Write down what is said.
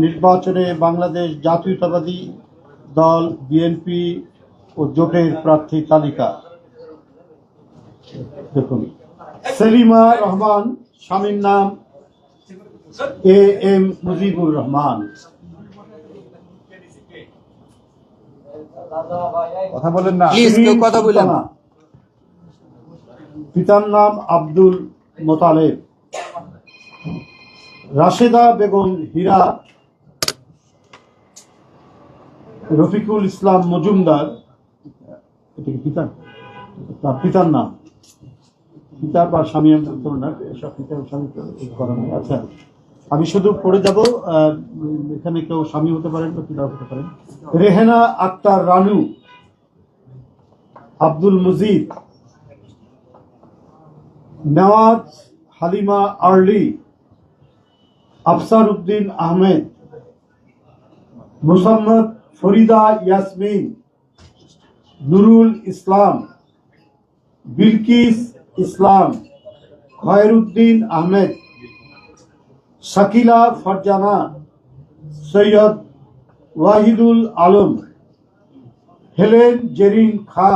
নির্বাচনে বাংলাদেশ জাতীয়তাবাদী দল বিএনপি ও জোটের প্রার্থী তালিকা দেখুন। সেলিমা রহমান, স্বামীর নাম AM মুজিবুর রহমান। কথা বলেন না, কথা বলেন না। পিতার নাম আব্দুল মোতালেব। রাশেদা বেগম হীরা, রফিকুল ইসলাম মজুমদার। এটা কি পিতার নাম? পিতা বা স্বামী এসব পিতার স্বামী করা নেই। আচ্ছা, আমি শুধু পড়ে যাব, এখানে কেউ স্বামী হতে পারেন বা পিতা হতে পারেন। রেহেনা আক্তার রানু, আব্দুল মজিদ, নওয়াজ হালিমা আরলি, আফসার উদ্দিন আহমেদ, মুসাম্মদ ফরিদা ইয়াসমিন, নুরুল ইসলাম, বিলকিস ইসলাম, খয়রুদ্দিন আহমেদ, শাকিলা ফারজানা, সৈয়দ ওয়াহিদুল আলম, হেলেন জেরিন খান।